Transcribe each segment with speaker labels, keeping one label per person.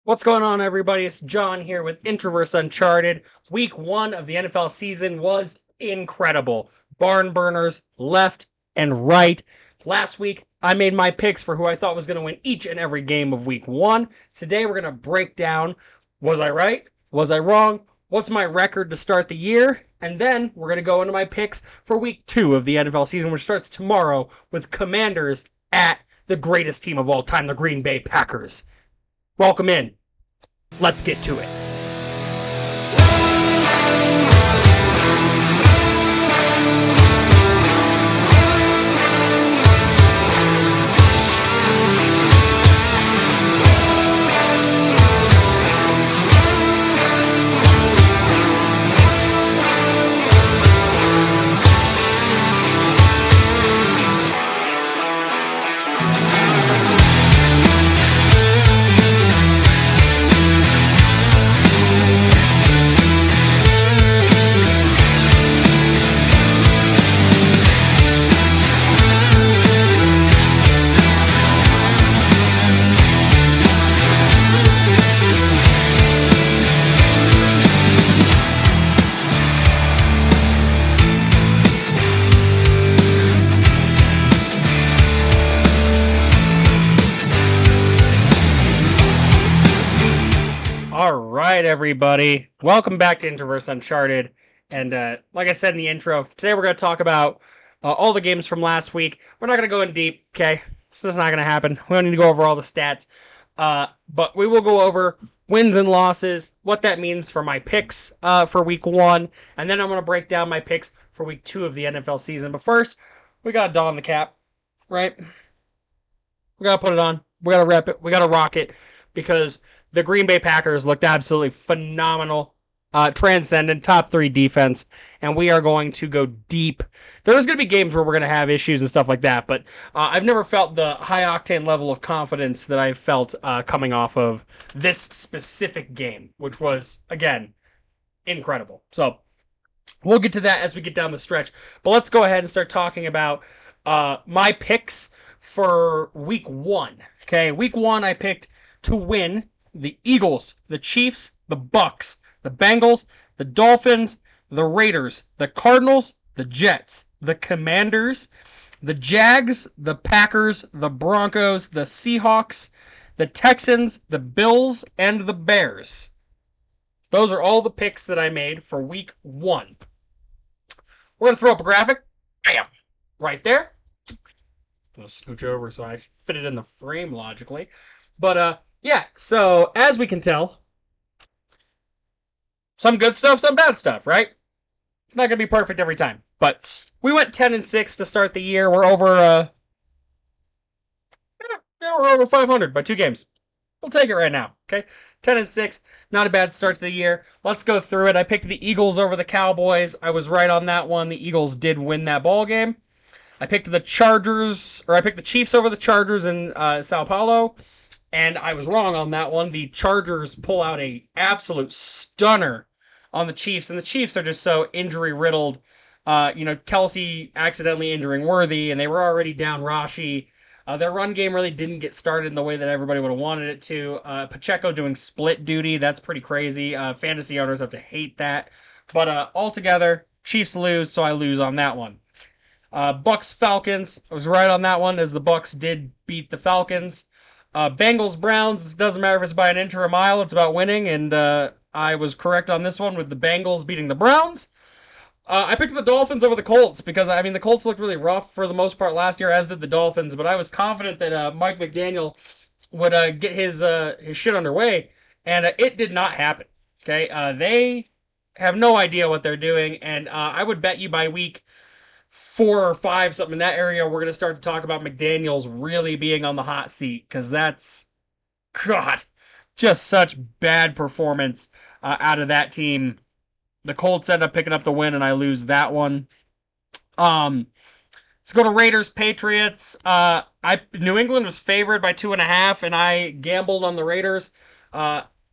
Speaker 1: What's going on, everybody? It's John here with Introverse Uncharted. Week 1 of the NFL season was incredible. Barn burners left and right. Last week, I made my picks for who I thought was going to win each and every game of Week 1. Today, we're going to break down, was I right? Was I wrong? What's my record to start the year? And then we're going to go into my picks for Week 2 of the NFL season, which starts tomorrow with Commanders at the greatest team of all time, the Green Bay Packers. Welcome in. Let's get to it. All right, everybody. Welcome back to Introverse Uncharted. And like I said in the intro, today we're going to talk about all the games from last week. We're not going to go in deep, okay? So that's not going to happen. We don't need to go over all the stats. But we will go over wins and losses, what that means for my picks for Week 1. And then I'm going to break down my picks for Week 2 of the NFL season. But first, we got to don the cap, right? We got to put it on. We got to rep it. We got to rock it because the Green Bay Packers looked absolutely phenomenal, transcendent, top 3 defense, and we are going to go deep. There's going to be games where we're going to have issues and stuff like that, but I've never felt the high-octane level of confidence that I felt coming off of this specific game, which was, again, incredible. So we'll get to that as we get down the stretch, but let's go ahead and start talking about my picks for Week 1. Okay, Week 1 I picked to win the Eagles, the Chiefs, the Bucks, the Bengals, the Dolphins, the Raiders, the Cardinals, the Jets, the Commanders, the Jags, the Packers, the Broncos, the Seahawks, the Texans, the Bills, and the Bears. Those are all the picks that I made for Week 1. We're going to throw up a graphic. Bam! Right there. I'm going to scooch over so I fit it in the frame logically. But, yeah, so as we can tell, some good stuff, some bad stuff, right? It's not going to be perfect every time. But we went 10-6 to start the year. We're over, we're over 500 by 2 games. We'll take it right now, okay? 10-6, not a bad start to the year. Let's go through it. I picked the Eagles over the Cowboys. I was right on that one. The Eagles did win that ball game. I picked the Chiefs over the Chargers in Sao Paulo. And I was wrong on that one. The Chargers pull out a absolute stunner on the Chiefs, and the Chiefs are just so injury-riddled. Kelsey accidentally injuring Worthy, and they were already down Rashi. Their run game really didn't get started in the way that everybody would have wanted it to. Pacheco doing split duty, that's pretty crazy. Fantasy owners have to hate that. But altogether, Chiefs lose, so I lose on that one. Bucks-Falcons, I was right on that one, as the Bucks did beat the Falcons. Bengals-Browns, it doesn't matter if it's by an inch or a mile, it's about winning, and I was correct on this one with the Bengals beating the Browns. I picked the Dolphins over the Colts because, the Colts looked really rough for the most part last year, as did the Dolphins, but I was confident that Mike McDaniel would get his shit underway, and it did not happen. Okay, they have no idea what they're doing, and I would bet you by week 4 or 5, something in that area, we're going to start to talk about McDaniels really being on the hot seat, because that's, God, just such bad performance out of that team. The Colts end up picking up the win, and I lose that one. Let's go to Raiders, Patriots. New England was favored by 2.5, and I gambled on the Raiders.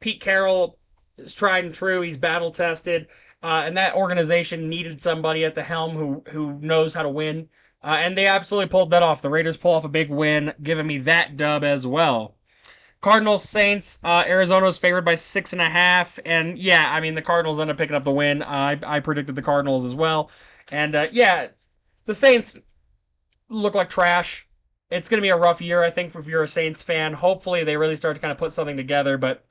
Speaker 1: Pete Carroll is tried and true. He's battle-tested. And that organization needed somebody at the helm who knows how to win. And they absolutely pulled that off. The Raiders pull off a big win, giving me that dub as well. Cardinals, Saints. Arizona was favored by 6.5, and yeah, I mean the Cardinals ended up picking up the win. I predicted the Cardinals as well, and yeah, the Saints look like trash. It's going to be a rough year, I think, if you're a Saints fan. Hopefully, they really start to kind of put something together, but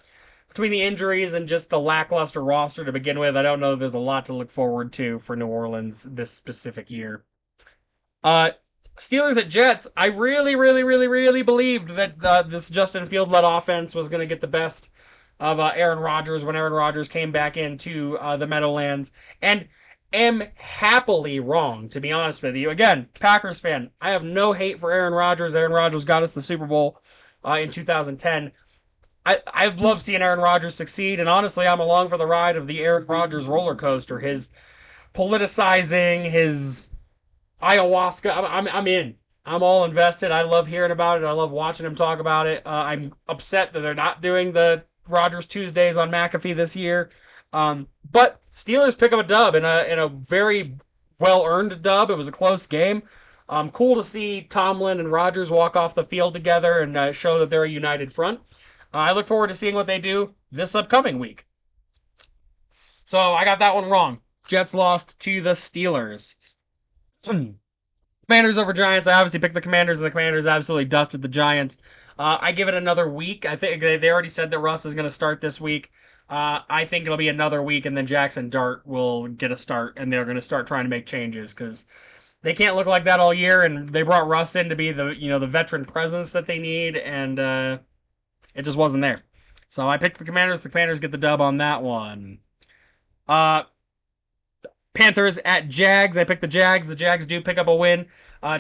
Speaker 1: between the injuries and just the lackluster roster to begin with, I don't know if there's a lot to look forward to for New Orleans this specific year. Uh, Steelers at Jets. I really, really, really, really believed that this Justin Field-led offense was going to get the best of Aaron Rodgers when Aaron Rodgers came back into the Meadowlands, and am happily wrong, to be honest with you. Again, Packers fan, I have no hate for Aaron Rodgers. Aaron Rodgers got us the Super Bowl in 2010. I love seeing Aaron Rodgers succeed, and honestly, I'm along for the ride of the Aaron Rodgers roller coaster. His politicizing, his ayahuasca. I'm in. I'm all invested. I love hearing about it. I love watching him talk about it. I'm upset that they're not doing the Rogers Tuesdays on McAfee this year. But Steelers pick up a dub in a very well earned dub. It was a close game. Cool to see Tomlin and Rogers walk off the field together and show that they're a united front. I look forward to seeing what they do this upcoming week. So I got that one wrong. Jets lost to the Steelers. Commanders over Giants. I obviously picked the Commanders, and the Commanders absolutely dusted the Giants. I give it another week. I think they already said that Russ is going to start this week. I think it'll be another week, and then Jackson Dart will get a start, and they're going to start trying to make changes because they can't look like that all year. And they brought Russ in to be the veteran presence that they need, and it just wasn't there. So I picked the Commanders. The Commanders get the dub on that one. Uh, Panthers at Jags. I picked the Jags. The Jags do pick up a win.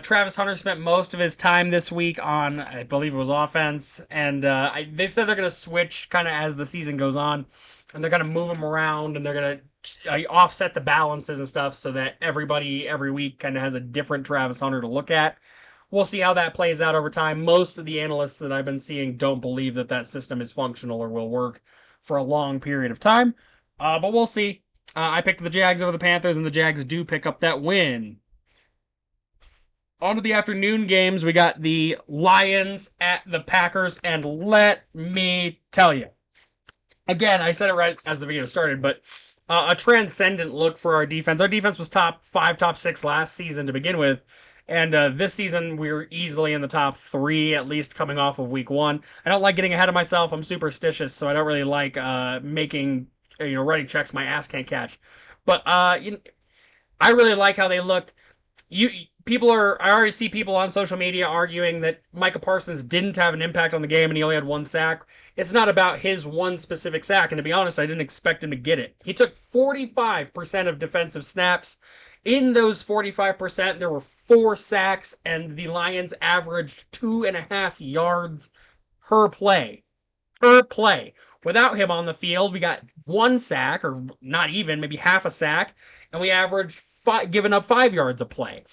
Speaker 1: Travis Hunter spent most of his time this week on, I believe it was offense, and they've said they're going to switch kind of as the season goes on, and they're going to move him around, and they're going to offset the balances and stuff so that everybody every week kind of has a different Travis Hunter to look at. We'll see how that plays out over time. Most of the analysts that I've been seeing don't believe that that system is functional or will work for a long period of time, but we'll see. I picked the Jags over the Panthers, and the Jags do pick up that win. On to the afternoon games, we got the Lions at the Packers, and let me tell you, again, I said it right as the video started, but a transcendent look for our defense. Our defense was top 5, top 6 last season to begin with, and this season we were easily in the top 3, at least coming off of week 1. I don't like getting ahead of myself. I'm superstitious, so I don't really like making writing checks my ass can't catch. But I really like how they looked. I already see people on social media arguing that Micah Parsons didn't have an impact on the game and he only had 1 sack. It's not about his one specific sack, and to be honest, I didn't expect him to get it. He took 45% of defensive snaps. In those 45%, there were 4 sacks, and the Lions averaged 2.5 yards per play. Per play. Without him on the field, we got 1 sack, or not even, maybe half a sack, and we averaged giving up 5 yards a play.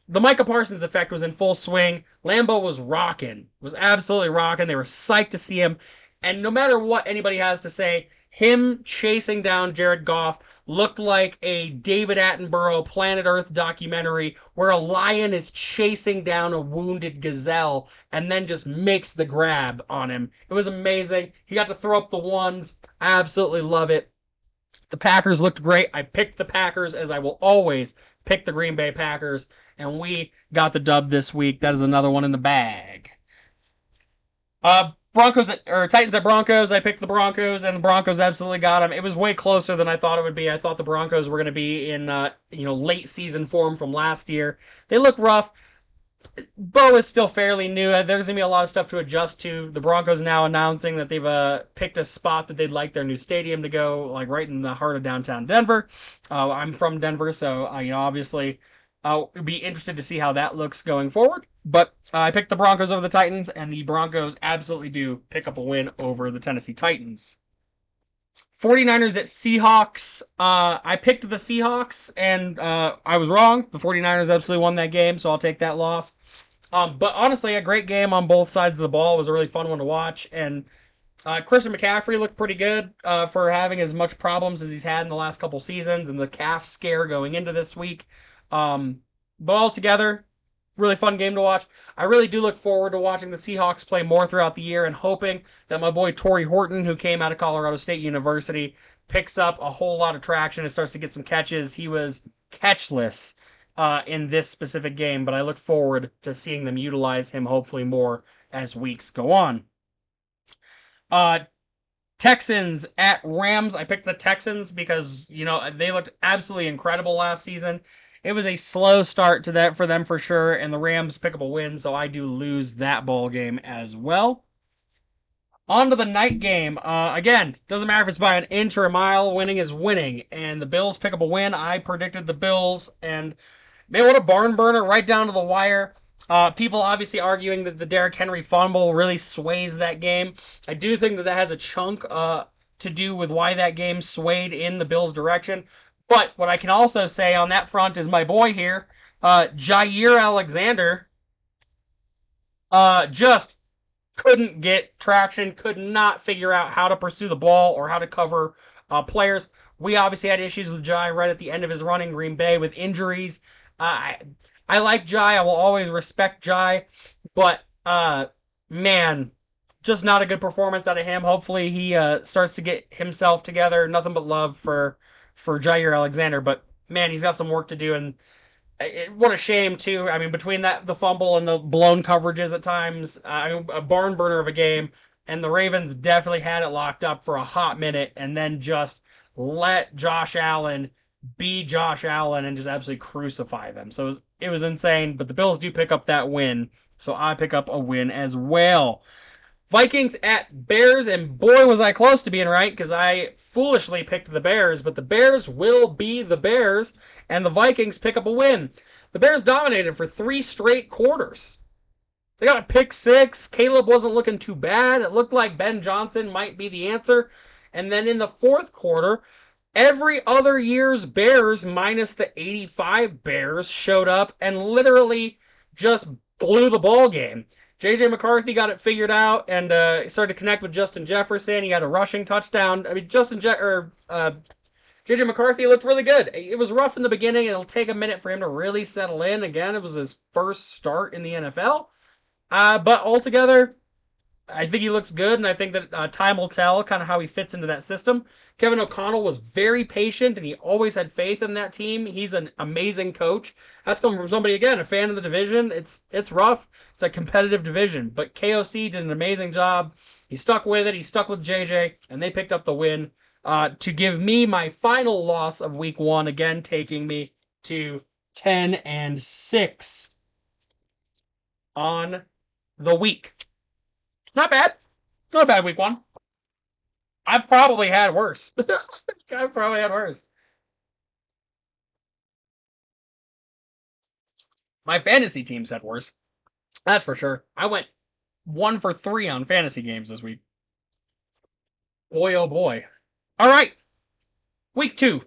Speaker 1: The Micah Parsons effect was in full swing. Lambeau was rocking, was absolutely rocking. They were psyched to see him. And no matter what anybody has to say, him chasing down Jared Goff looked like a David Attenborough Planet Earth documentary where a lion is chasing down a wounded gazelle and then just makes the grab on him. It was amazing. He got to throw up the ones. I absolutely love it. The Packers looked great. I picked the Packers, as I will always pick the Green Bay Packers, and we got the dub this week. That is another one in the bag. Titans at Broncos. I picked the Broncos, and the Broncos absolutely got them. It was way closer than I thought it would be. I thought the Broncos were going to be in late season form from last year. They look rough. Bo is still fairly new. There's going to be a lot of stuff to adjust to. The Broncos now announcing that they've picked a spot that they'd like their new stadium to go, like right in the heart of downtown Denver. I'm from Denver, so obviously I'll be interested to see how that looks going forward. But I picked the Broncos over the Titans, and the Broncos absolutely do pick up a win over the Tennessee Titans. 49ers at Seahawks. I picked the Seahawks, and I was wrong. The 49ers absolutely won that game, so I'll take that loss. But honestly, a great game on both sides of the ball. It was a really fun one to watch, and Christian McCaffrey looked pretty good for having as much problems as he's had in the last couple seasons, and the calf scare going into this week. But altogether, really fun game to watch. I really do look forward to watching the Seahawks play more throughout the year and hoping that my boy Torrey Horton, who came out of Colorado State University, picks up a whole lot of traction and starts to get some catches. He was catchless in this specific game, but I look forward to seeing them utilize him hopefully more as weeks go on. Texans at Rams. I picked the Texans because, they looked absolutely incredible last season. It was a slow start to that for them for sure, and the Rams pick up a win, so I do lose that ball game as well. On to the night game. Again, doesn't matter if it's by an inch or a mile, winning is winning. And the Bills pick up a win. I predicted the Bills, and man, what a barn burner right down to the wire. People obviously arguing that the Derrick Henry fumble really sways that game. I do think that has a chunk to do with why that game swayed in the Bills' direction. But what I can also say on that front is my boy here, Jaire Alexander, just couldn't get traction, could not figure out how to pursue the ball or how to cover players. We obviously had issues with Jai right at the end of his run in Green Bay with injuries. I like Jai. I will always respect Jai. But, man, just not a good performance out of him. Hopefully he starts to get himself together. Nothing but love for Jaire Alexander. But, man, he's got some work to do. And what a shame, too. I mean, between the fumble and the blown coverages at times, a barn burner of a game. And the Ravens definitely had it locked up for a hot minute and then just let Josh Allen be Josh Allen and just absolutely crucify them. So it was insane, but the Bills do pick up that win. So I pick up a win as well. Vikings at Bears, and boy was I close to being right because I foolishly picked the Bears, but the Bears will be the Bears, and the Vikings pick up a win. The Bears dominated for 3 straight quarters. They got a pick 6. Caleb wasn't looking too bad. It looked like Ben Johnson might be the answer. And then in the fourth quarter, every other year's Bears, minus the 85 Bears, showed up and literally just blew the ball game. J.J. McCarthy got it figured out and started to connect with Justin Jefferson. He had a rushing touchdown. I mean, J.J. McCarthy looked really good. It was rough in the beginning. It'll take a minute for him to really settle in. Again, it was his first start in the NFL. But altogether, I think he looks good, and I think that time will tell kind of how he fits into that system. Kevin O'Connell was very patient, and he always had faith in that team. He's an amazing coach. That's coming from somebody, again, a fan of the division. It's rough. It's a competitive division, but KOC did an amazing job. He stuck with it. He stuck with JJ, and they picked up the win to give me my final loss of week 1, again taking me to 10-6 on the week. Not bad. Not a bad week 1. I've probably had worse. I've probably had worse. My fantasy teams had worse. That's for sure. I went 1 for 3 on fantasy games this week. Boy, oh boy. All right. Week 2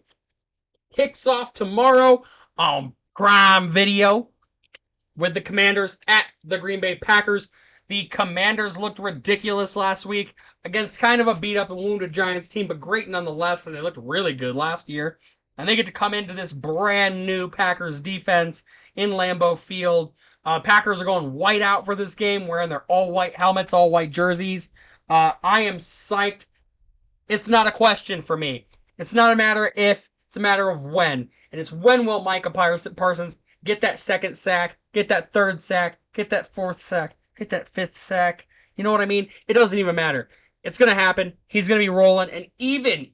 Speaker 1: kicks off tomorrow on Prime Video with the Commanders at the Green Bay Packers. The Commanders looked ridiculous last week against kind of a beat-up and wounded Giants team, but great nonetheless, and they looked really good last year. And they get to come into this brand new Packers defense in Lambeau Field. Packers are going white out for this game, wearing their all-white helmets, all-white jerseys. I am psyched. It's not a question for me. It's not a matter if, it's a matter of when. And it's when will Micah Parsons get that second sack, get that third sack, get that fourth sack, get that 5th sack. You know what I mean? It doesn't even matter. It's going to happen. He's going to be rolling. And even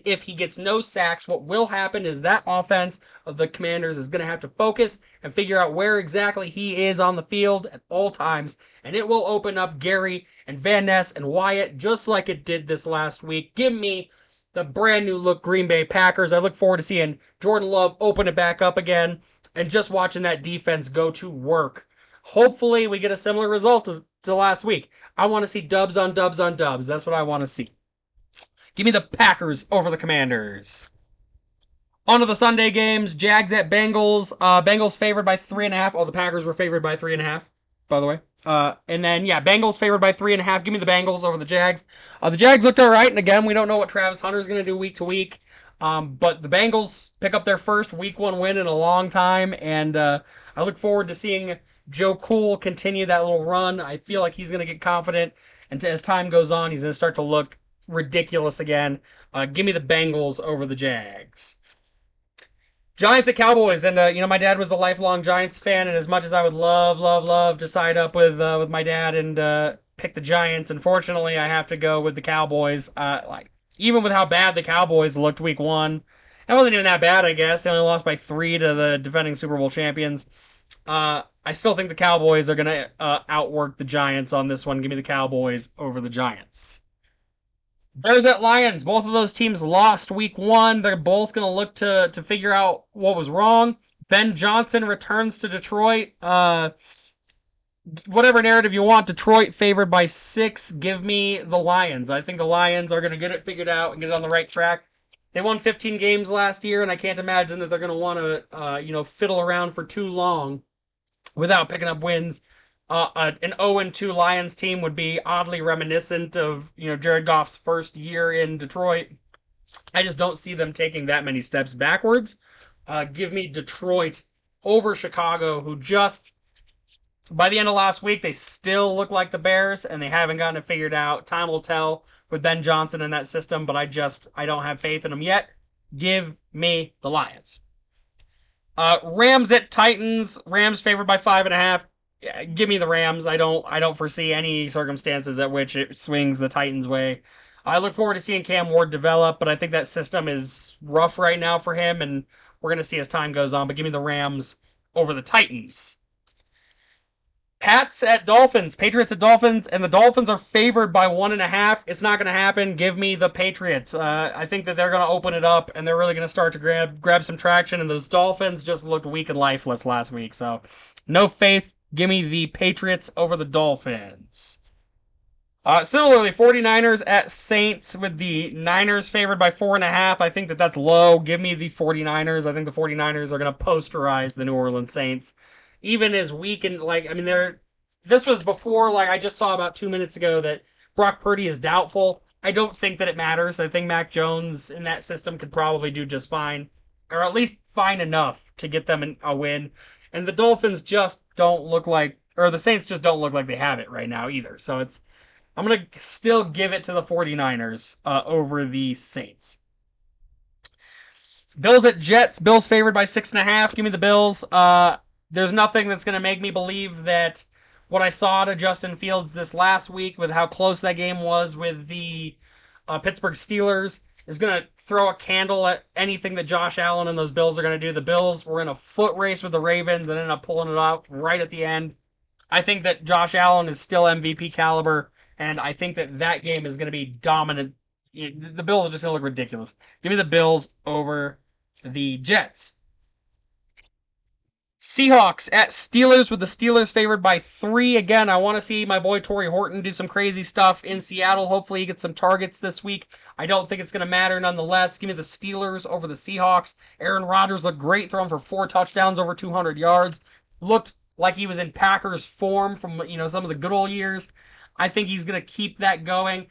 Speaker 1: if he gets no sacks, what will happen is that offense of the Commanders is going to have to focus and figure out where exactly he is on the field at all times. And it will open up Gary and Van Ness and Wyatt just like it did this last week. Give me the brand new look Green Bay Packers. I look forward to seeing Jordan Love open it back up again and just watching that defense go to work. Hopefully we get a similar result to last week. I want to see dubs on dubs on dubs. That's what I want to see. Give me the Packers over the Commanders. On to the Sunday games. Jags at Bengals. Bengals favored by 3.5. Oh, the Packers were favored by 3.5, by the way. And then, yeah, Bengals favored by 3.5. Give me the Bengals over the Jags. The Jags looked all right, and again, we don't know what Travis Hunter's going to do week to week. But the Bengals pick up their first week 1 win in a long time, and I I look forward to seeing Joe Cool continue that little run. I feel like he's going to get confident, and as time goes on, he's going to start to look ridiculous again. Give me the Bengals over the Jags. Giants at Cowboys, and my dad was a lifelong Giants fan, and as much as I would love to side up with my dad and pick the Giants, unfortunately, I have to go with the Cowboys. Even with how bad the Cowboys looked week one, it wasn't even that bad, I guess. They only lost by 3 to the defending Super Bowl champions. I still think the Cowboys are gonna outwork the Giants on this one. Give me the Cowboys over the Giants. Bears at Lions. Both of those teams lost week one. They're both going to look to figure out what was wrong. Ben Johnson returns to Detroit. Whatever narrative you want, Detroit favored by 6. Give me the Lions. I think the Lions are going to get it figured out and get it on the right track. They won 15 games last year, and I can't imagine that they're going to want to, fiddle around for too long without picking up wins. An 0-2 Lions team would be oddly reminiscent of Jared Goff's first year in Detroit. I just don't see them taking that many steps backwards. Give me Detroit over Chicago, who just by the end of last week they still look like the Bears, and they haven't gotten it figured out. Time will tell with Ben Johnson in that system, but I don't have faith in them yet. Give me the Lions. Rams at Titans. Rams favored by 5.5. Yeah, give me the Rams. I don't foresee any circumstances at which it swings the Titans' way. I look forward to seeing Cam Ward develop, but I think that system is rough right now for him, and we're going to see as time goes on. But give me the Rams over the Titans. Pats at Dolphins. Patriots at Dolphins, and the Dolphins are favored by 1.5. It's not going to happen. Give me the Patriots. I think that they're going to open it up, and they're really going to start to grab some traction, and those Dolphins just looked weak and lifeless last week, so no faith. Give me the Patriots over the Dolphins. Similarly, 49ers at Saints, with the Niners favored by 4.5. I think that's low. Give me the 49ers. I think the 49ers are going to posterize the New Orleans Saints. Even as weak and, this was before, I just saw about 2 minutes ago that Brock Purdy is doubtful. I don't think that it matters. I think Mac Jones in that system could probably do just fine, or at least fine enough to get them a win. And the Dolphins just don't look like, or the Saints just don't look like they have it right now either. So I'm going to still give it to the 49ers over the Saints. Bills at Jets. Bills favored by 6.5. Give me the Bills. There's nothing that's going to make me believe that what I saw to Justin Fields this last week with how close that game was with the Pittsburgh Steelers is going to throw a candle at anything that Josh Allen and those Bills are going to do. The Bills were in a foot race with the Ravens and ended up pulling it out right at the end. I think that Josh Allen is still MVP caliber, and I think that game is going to be dominant. The Bills are just going to look ridiculous. Give me the Bills over the Jets. Seahawks at Steelers, with the Steelers favored by 3. Again, I want to see my boy Torrey Horton do some crazy stuff in Seattle. Hopefully he gets some targets this week. I don't think it's going to matter nonetheless. Give me the Steelers over the Seahawks. Aaron Rodgers looked great, throwing for 4 touchdowns, over 200 yards. Looked like he was in Packers form from some of the good old years. I think he's going to keep that going.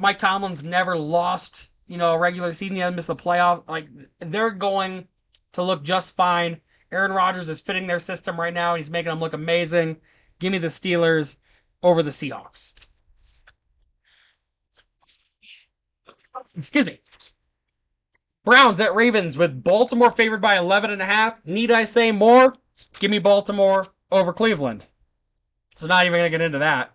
Speaker 1: Mike Tomlin's never lost a regular season. He hasn't missed the playoffs. They're going to look just fine. Aaron Rodgers is fitting their system right now. He's making them look amazing. Give me the Steelers over the Seahawks. Excuse me. Browns at Ravens, with Baltimore favored by 11.5. Need I say more? Give me Baltimore over Cleveland. So not even going to get into that.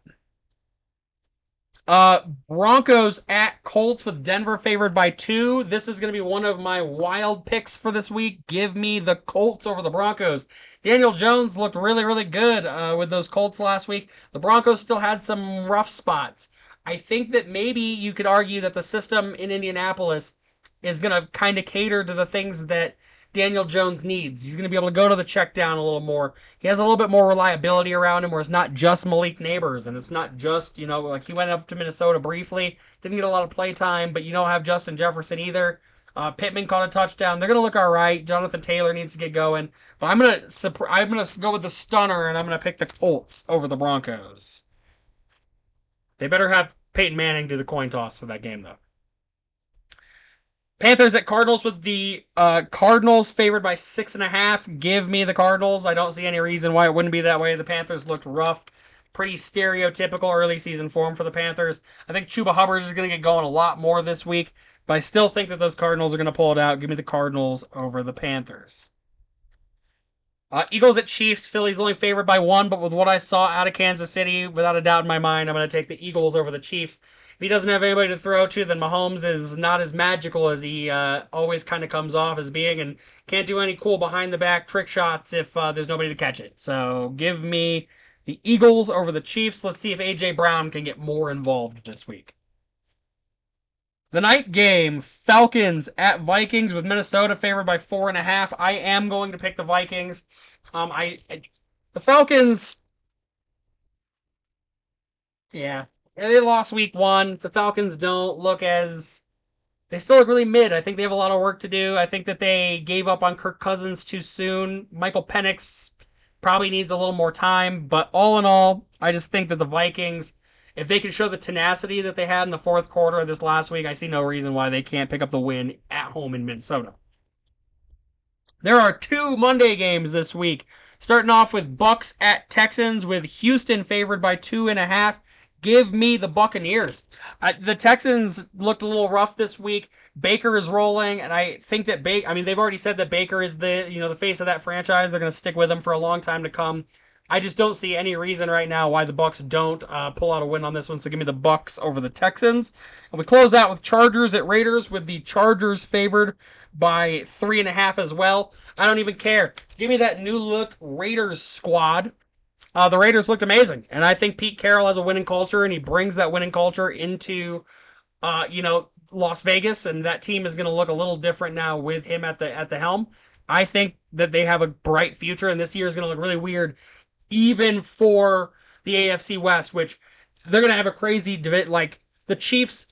Speaker 1: Broncos at Colts, with Denver favored by 2. This is going to be one of my wild picks for this week. Give me the Colts over the Broncos. Daniel Jones looked really, really good with those Colts last week. The Broncos still had some rough spots. I think that maybe you could argue that the system in Indianapolis is going to kind of cater to the things that Daniel Jones needs. He's going to be able to go to the check down a little more. He has a little bit more reliability around him, where it's not just Malik Neighbors, and it's not just, he went up to Minnesota briefly, didn't get a lot of play time, but you don't have Justin Jefferson either. Pittman caught a touchdown. They're going to look all right. Jonathan Taylor needs to get going. But I'm going to go with the stunner, and I'm going to pick the Colts over the Broncos. They better have Peyton Manning do the coin toss for that game, though. Panthers at Cardinals with the Cardinals favored by 6.5. Give me the Cardinals. I don't see any reason why it wouldn't be that way. The Panthers looked rough. Pretty stereotypical early season form for the Panthers. I think Chuba Hubbard is going to get going a lot more this week, but I still think that those Cardinals are going to pull it out. Give me the Cardinals over the Panthers. Eagles at Chiefs. Philly's only favored by 1, but with what I saw out of Kansas City, without a doubt in my mind, I'm going to take the Eagles over the Chiefs. If he doesn't have anybody to throw to, then Mahomes is not as magical as he always kind of comes off as being, and can't do any cool behind the back trick shots if there's nobody to catch it. So give me the Eagles over the Chiefs. Let's see if A.J. Brown can get more involved this week. The night game, Falcons at Vikings with Minnesota favored by 4.5. I am going to pick the Vikings. The Falcons, yeah, they lost week 1. The Falcons don't look as they still look really mid. I think they have a lot of work to do. I think that they gave up on Kirk Cousins too soon. Michael Penix probably needs a little more time, but all in all, I just think that the Vikings, if they can show the tenacity that they had in the fourth quarter of this last week, I see no reason why they can't pick up the win at home in Minnesota. There are 2 Monday games this week. Starting off with Bucks at Texans with Houston favored by 2.5. Give me the Buccaneers. The Texans looked a little rough this week. Baker is rolling, and I think that they've already said that Baker is the face of that franchise. They're going to stick with him for a long time to come. I just don't see any reason right now why the Bucks don't pull out a win on this one. So give me the Bucks over the Texans. And we close out with Chargers at Raiders with the Chargers favored by 3.5 as well. I don't even care. Give me that new look Raiders squad. The Raiders looked amazing, and I think Pete Carroll has a winning culture, and he brings that winning culture into, Las Vegas, and that team is going to look a little different now with him at the helm. I think that they have a bright future, and this year is going to look really weird, even for the AFC West, which they're going to have a crazy division. Like the Chiefs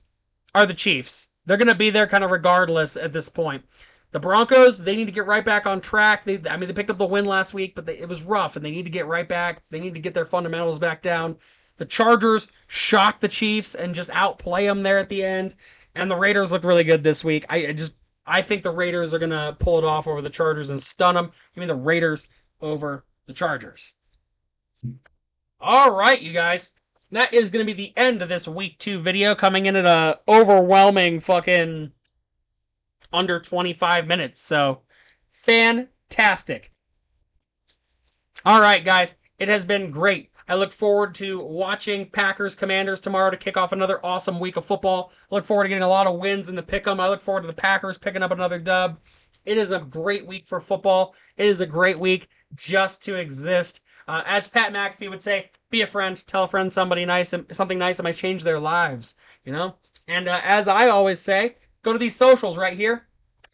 Speaker 1: are the Chiefs; they're going to be there kind of regardless at this point. The Broncos, they need to get right back on track. They picked up the win last week, but it was rough, and they need to get right back. They need to get their fundamentals back down. The Chargers shocked the Chiefs and just outplay them there at the end. And the Raiders looked really good this week. I think the Raiders are gonna pull it off over the Chargers and stun them. Give me the Raiders over the Chargers. All right, you guys. That is gonna be the end of this week 2 video, coming in at a overwhelming fucking under 25 minutes. So, fantastic. All right, guys. It has been great. I look forward to watching Packers Commanders tomorrow to kick off another awesome week of football. I look forward to getting a lot of wins in the pick'em. I look forward to the Packers picking up another dub. It is a great week for football. It is a great week just to exist. As Pat McAfee would say, be a friend, tell a friend something nice that might change their lives, And as I always say, go to these socials right here.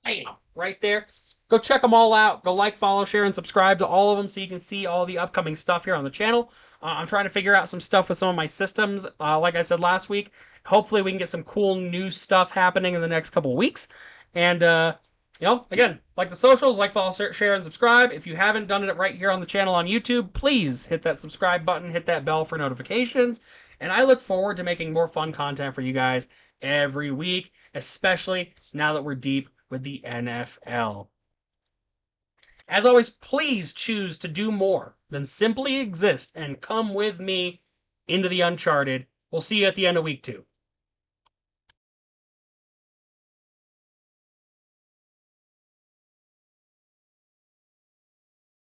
Speaker 1: Bam, right there. Go check them all out. Go like, follow, share, and subscribe to all of them so you can see all the upcoming stuff here on the channel. I'm trying to figure out some stuff with some of my systems, like I said last week. Hopefully we can get some cool new stuff happening in the next couple of weeks. And, again, like the socials, like, follow, share, and subscribe. If you haven't done it right here on the channel on YouTube, please hit that subscribe button, hit that bell for notifications. And I look forward to making more fun content for you guys every week, especially now that we're deep with the NFL. As always, please choose to do more than simply exist and come with me into the Uncharted. We'll see you at the end of week 2.